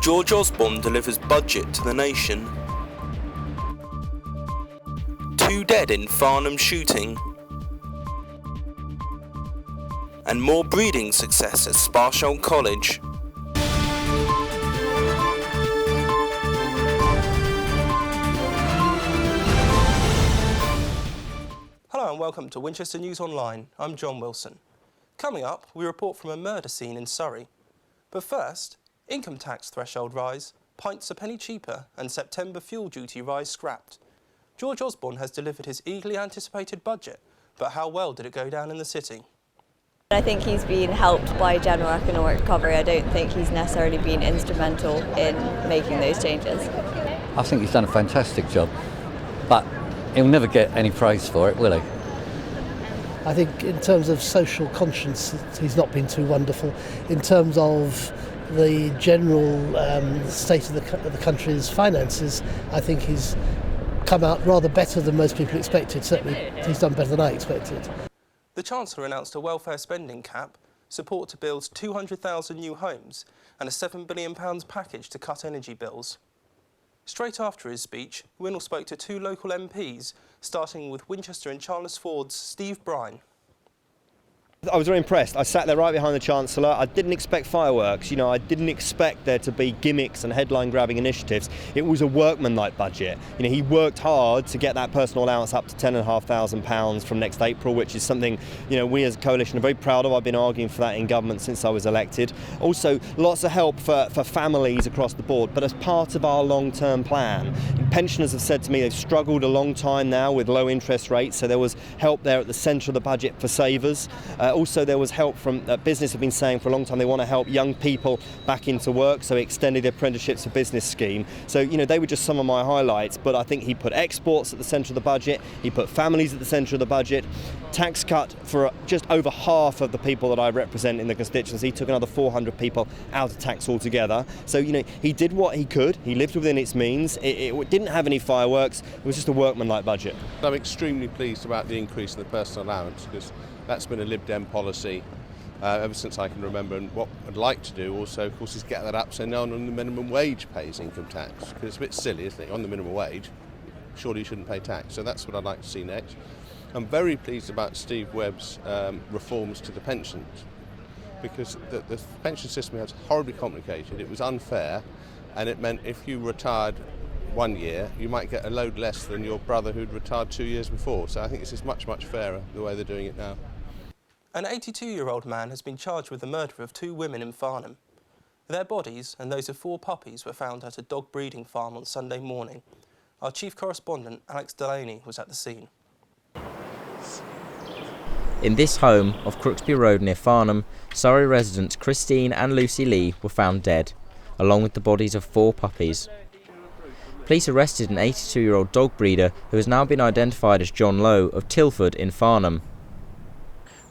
George Osborne delivers budget to the nation. 2 dead in Farnham shooting. And more breeding success at Sparsholt College. Hello and welcome to Winchester News Online. I'm John Wilson. Coming up, we report from a murder scene in Surrey. But first, income tax threshold rise, pints a penny cheaper and September fuel duty rise scrapped. George Osborne has delivered his eagerly anticipated budget, but how well did it go down in the city? I think he's been helped by general economic recovery. I don't think he's necessarily been instrumental in making those changes. I think he's done a fantastic job, but he'll never get any praise for it, will he? I think in terms of social conscience, he's not been too wonderful. In terms of the general state of the country's finances, I think he's come out rather better than most people expected. Certainly he's done better than I expected. The Chancellor announced a welfare spending cap, support to build 200,000 new homes and a £7 billion package to cut energy bills. Straight after his speech, Winnell spoke to 2 local MPs, starting with Winchester and Chalmers-Ford's Steve Brine. I was very impressed. I sat there right behind the Chancellor. I didn't expect fireworks. I didn't expect there to be gimmicks and headline-grabbing initiatives. It was a workman-like budget. He worked hard to get that personal allowance up to £10,500 from next April, which is something, we as a coalition are very proud of. I've been arguing for that in government since I was elected. Also, lots of help for families across the board, but as part of our long-term plan. Pensioners have said to me they've struggled a long time now with low interest rates, so there was help there at the centre of the budget for savers. Also, there was help from business have been saying for a long time they want to help young people back into work, so he extended the apprenticeships for business scheme. So, they were just some of my highlights, but I think he put exports at the centre of the budget, he put families at the centre of the budget, tax cut for just over half of the people that I represent in the constituency. He took another 400 people out of tax altogether. So, he did what he could, he lived within its means, it didn't have any fireworks, it was just a workman-like budget. I'm extremely pleased about the increase in the personal allowance, because that's been a Lib Dem policy ever since I can remember, and what I'd like to do also, of course, is get that up so no one on the minimum wage pays income tax, because it's a bit silly, isn't it? On the minimum wage, surely you shouldn't pay tax, so that's what I'd like to see next. I'm very pleased about Steve Webb's reforms to the pensions, because the pension system was horribly complicated, it was unfair, and it meant if you retired 1 year, you might get a load less than your brother who'd retired 2 years before. So I think this is much, much fairer, the way they're doing it now. An 82-year-old man has been charged with the murder of 2 women in Farnham. Their bodies and those of 4 puppies were found at a dog breeding farm on Sunday morning. Our chief correspondent, Alex Delaney, was at the scene. In this home off Crooksby Road near Farnham, Surrey residents Christine and Lucy Lee were found dead, along with the bodies of 4 puppies. Police arrested an 82-year-old dog breeder who has now been identified as John Lowe of Tilford in Farnham.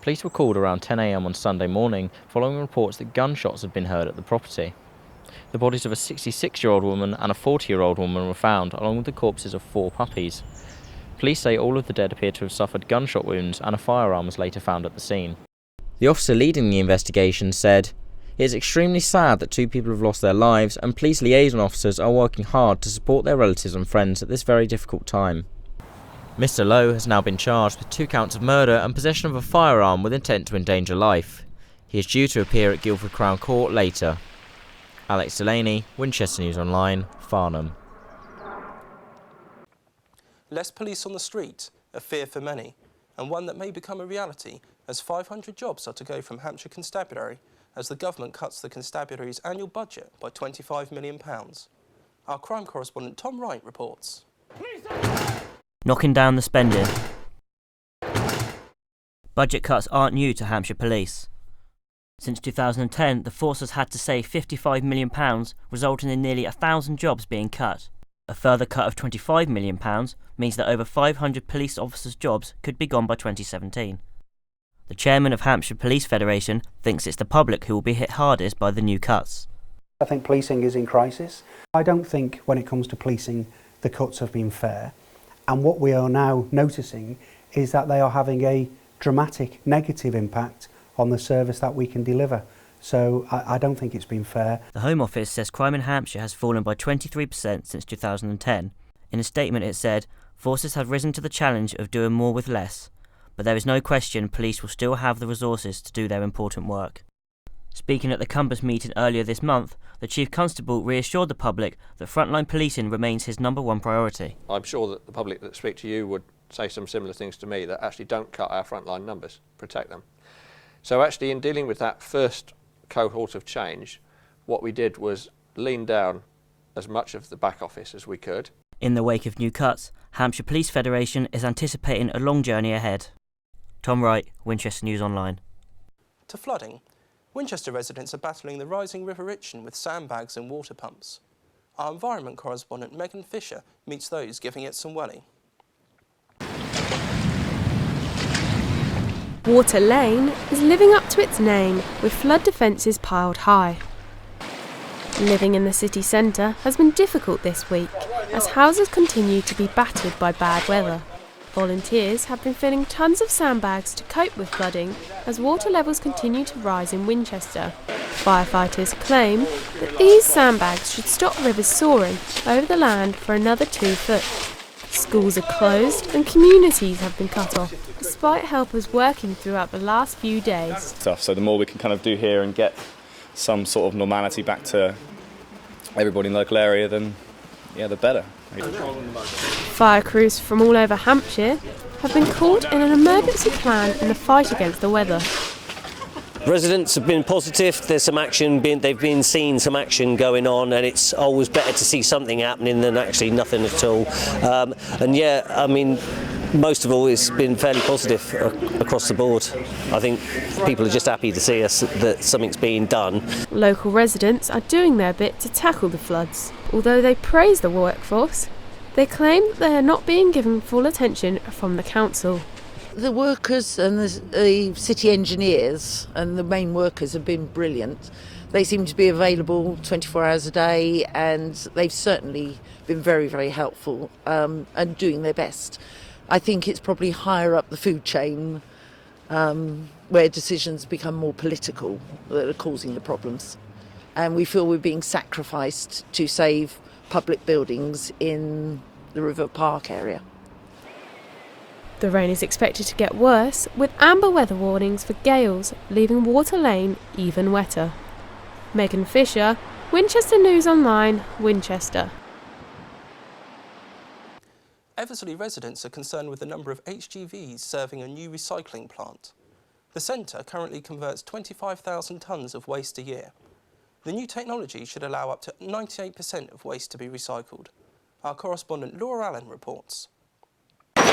Police were called around 10 a.m. on Sunday morning following reports that gunshots had been heard at the property. The bodies of a 66-year-old woman and a 40-year-old woman were found, along with the corpses of 4 puppies. Police say all of the dead appear to have suffered gunshot wounds, and a firearm was later found at the scene. The officer leading the investigation said, "It is extremely sad that 2 people have lost their lives, and police liaison officers are working hard to support their relatives and friends at this very difficult time." Mr. Lowe has now been charged with 2 counts of murder and possession of a firearm with intent to endanger life. He is due to appear at Guildford Crown Court later. Alex Delaney, Winchester News Online, Farnham. Less police on the street, a fear for many, and one that may become a reality as 500 jobs are to go from Hampshire Constabulary as the government cuts the constabulary's annual budget by £25 million. Our crime correspondent Tom Wright reports. Knocking down the spending. Budget cuts aren't new to Hampshire Police. Since 2010, the force has had to save £55 million, resulting in nearly 1,000 jobs being cut. A further cut of £25 million means that over 500 police officers' jobs could be gone by 2017. The chairman of Hampshire Police Federation thinks it's the public who will be hit hardest by the new cuts. I think policing is in crisis. I don't think when it comes to policing the cuts have been fair, and what we are now noticing is that they are having a dramatic negative impact on the service that we can deliver So I don't think it's been fair. The Home Office says crime in Hampshire has fallen by 23% since 2010. In a statement it said, forces have risen to the challenge of doing more with less, but there is no question police will still have the resources to do their important work. Speaking at the Compass meeting earlier this month, the Chief Constable reassured the public that frontline policing remains his #1 priority. I'm sure that the public that speak to you would say some similar things to me, that actually don't cut our frontline numbers, protect them. So actually in dealing with that first cohort of change, what we did was lean down as much of the back office as we could. In the wake of new cuts, Hampshire Police Federation is anticipating a long journey ahead. Tom Wright, Winchester News Online. To flooding, Winchester residents are battling the rising River Itchen with sandbags and water pumps. Our environment correspondent Megan Fisher meets those giving it some welly. Water Lane is living up to its name with flood defences piled high. Living in the city centre has been difficult this week as houses continue to be battered by bad weather. Volunteers have been filling tons of sandbags to cope with flooding as water levels continue to rise in Winchester. Firefighters claim that these sandbags should stop rivers soaring over the land for another 2 foot. Schools are closed and communities have been cut off, despite helpers working throughout the last few days. So the more we can kind of do here and get some sort of normality back to everybody in the local area, then the better. Fire crews from all over Hampshire have been called in an emergency plan in the fight against the weather. Residents have been positive. There's some action, they've been seeing some action going on, and it's always better to see something happening than actually nothing at all. Most of all, it's been fairly positive across the board. I think people are just happy to see us that something's being done. Local residents are doing their bit to tackle the floods. Although they praise the workforce, they claim that they are not being given full attention from the council. The workers and the city engineers and the main workers have been brilliant. They seem to be available 24 hours a day, and they've certainly been very, very helpful and doing their best. I think it's probably higher up the food chain where decisions become more political that are causing the problems. And we feel we're being sacrificed to save public buildings in the River Park area. The rain is expected to get worse, with amber weather warnings for gales, leaving Water Lane even wetter. Megan Fisher, Winchester News Online, Winchester. Eversley residents are concerned with the number of HGVs serving a new recycling plant. The centre currently converts 25,000 tonnes of waste a year. The new technology should allow up to 98% of waste to be recycled. Our correspondent Laura Allen reports. The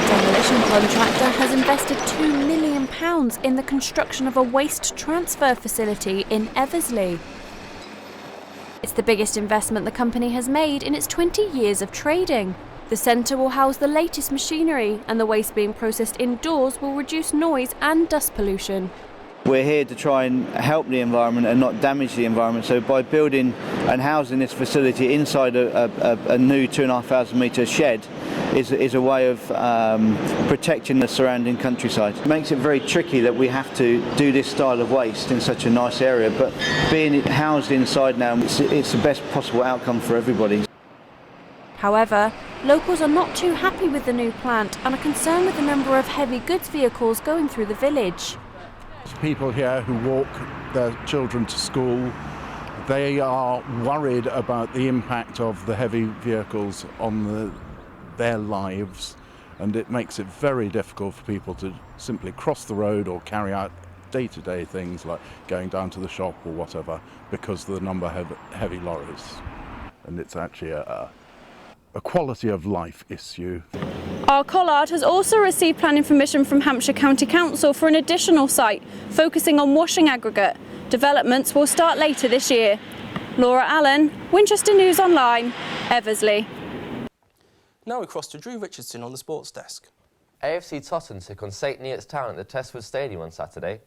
demolition contractor has invested £2 million in the construction of a waste transfer facility in Eversley. It's the biggest investment the company has made in its 20 years of trading. The centre will house the latest machinery, and the waste being processed indoors will reduce noise and dust pollution. We're here to try and help the environment and not damage the environment. So by building and housing this facility inside a new 2,500 metre shed is a way of protecting the surrounding countryside. It makes it very tricky that we have to do this style of waste in such a nice area, but being housed inside now, it's the best possible outcome for everybody. However, locals are not too happy with the new plant and are concerned with the number of heavy goods vehicles going through the village. People here who walk their children to school, they are worried about the impact of the heavy vehicles on their lives, and it makes it very difficult for people to simply cross the road or carry out day-to-day things like going down to the shop or whatever because of the number of heavy lorries. And it's actually a quality of life issue. Our collard has also received planning permission from Hampshire County Council for an additional site focusing on washing aggregate. Developments will start later this year. Laura Allen, Winchester News Online, Eversley. Now we cross to Drew Richardson on the sports desk. AFC Totton took on St Neots Town at the Testwood Stadium on Saturday.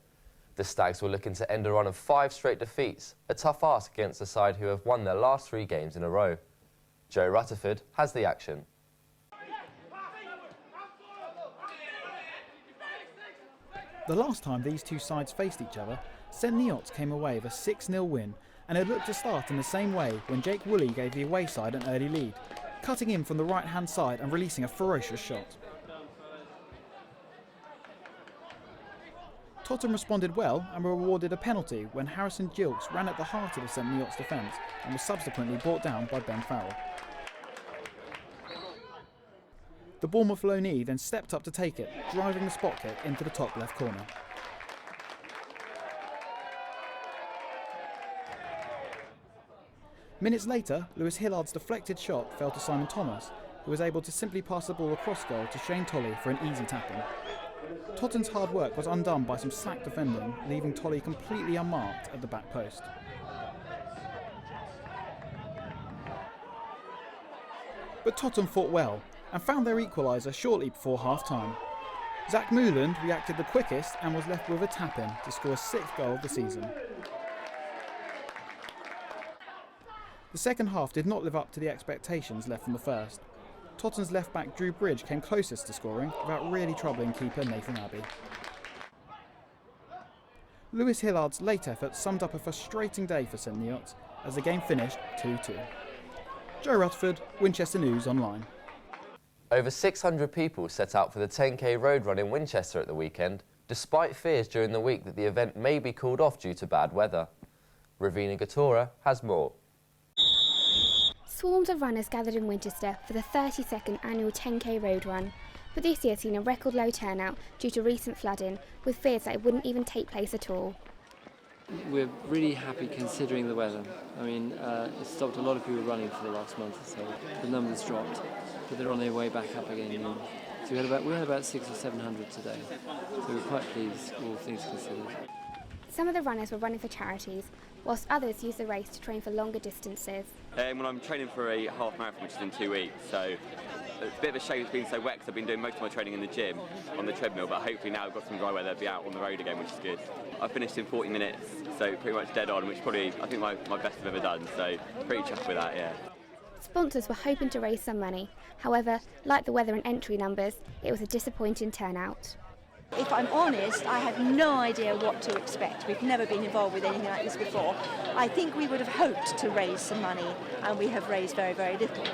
The Stags were looking to end a run of 5 straight defeats, a tough ask against a side who have won their last 3 games in a row. Joe Rutherford has the action. The last time these two sides faced each other, St Neots came away with a 6-0 win, and it looked to start in the same way when Jake Woolley gave the away side an early lead, cutting in from the right-hand side and releasing a ferocious shot. Tottenham responded well and were awarded a penalty when Harrison Gilks ran at the heart of the St Neots defence and was subsequently brought down by Ben Farrell. The Bournemouth loanee then stepped up to take it, driving the spot kick into the top left corner. Minutes later, Lewis Hillard's deflected shot fell to Simon Thomas, who was able to simply pass the ball across goal to Shane Tolley for an easy tap-in. Tottenham's hard work was undone by some slack defending, leaving Tolley completely unmarked at the back post. But Tottenham fought well and found their equaliser shortly before half-time. Zach Mooland reacted the quickest and was left with a tap-in to score his 6th goal of the season. The second half did not live up to the expectations left from the first. Tottenham's left-back Drew Bridge came closest to scoring without really troubling keeper Nathan Abbey. Lewis Hillard's late effort summed up a frustrating day for St Neots as the game finished 2-2. Joe Rutherford, Winchester News Online. Over 600 people set out for the 10k road run in Winchester at the weekend, despite fears during the week that the event may be called off due to bad weather. Ravina Gattora has more. Swarms of runners gathered in Winchester for the 32nd annual 10k road run, but this year seen a record low turnout due to recent flooding, with fears that it wouldn't even take place at all. We're really happy considering the weather. I mean, it stopped a lot of people running for the last month or so. The numbers dropped, but they're on their way back up again. So we had about 600 or 700 today. So we're quite pleased, all things considered. Some of the runners were running for charities, whilst others used the race to train for longer distances. Well, I'm training for a half marathon, which is in 2 weeks, so it's a bit of a shame it's been so wet because I've been doing most of my training in the gym on the treadmill, but hopefully now we've got some dry weather to be out on the road again, which is good. I finished in 40 minutes, so pretty much dead on, which is probably, I think, my best I've ever done, so pretty chuffed with that, yeah. Sponsors were hoping to raise some money. However, like the weather and entry numbers, it was a disappointing turnout. If I'm honest, I had no idea what to expect. We've never been involved with anything like this before. I think we would have hoped to raise some money, and we have raised very, very little.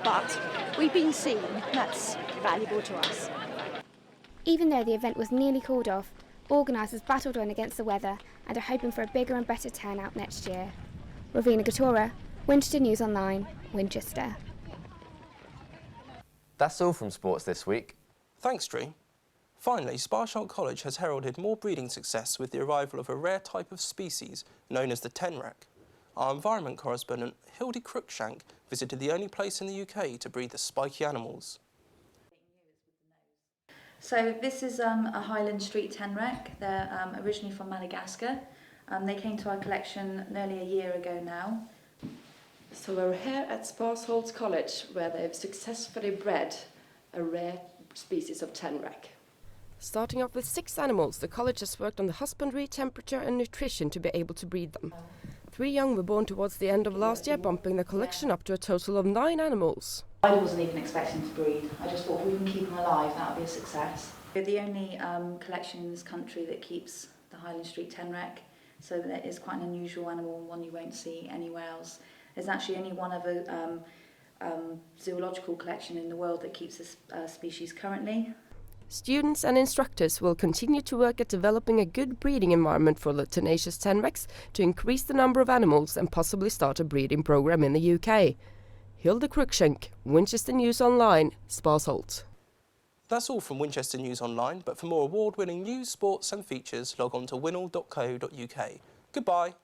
But we've been seen. That's valuable to us. Even though the event was nearly called off, organisers battled on against the weather and are hoping for a bigger and better turnout next year. Ravina Gattora, Winchester News Online, Winchester. That's all from sports this week. Thanks, Drew. Finally, Sparsholt College has heralded more breeding success with the arrival of a rare type of species known as the tenrec. Our environment correspondent, Hildy Cruikshank, visited the only place in the UK to breed the spiky animals. So this is a Highland Street tenrec. They're originally from Madagascar. They came to our collection nearly a year ago now. So we're here at Sparsholt College, where they've successfully bred a rare species of tenrec. Starting off with 6 animals, the college has worked on the husbandry, temperature and nutrition to be able to breed them. 3 young were born towards the end of last year, bumping the collection up to a total of 9 animals. I wasn't even expecting to breed. I just thought if we can keep them alive, that would be a success. We're the only collection in this country that keeps the Highland Street tenrec, so that is quite an unusual animal, one you won't see anywhere else. There's actually only one other zoological collection in the world that keeps this species currently. Students and instructors will continue to work at developing a good breeding environment for the tenacious tenrecs to increase the number of animals and possibly start a breeding program in the UK. Hilde Cruikshank, Winchester News Online, Sparsholt. That's all from Winchester News Online, but for more award-winning news, sports and features, log on to winnall.co.uk. Goodbye.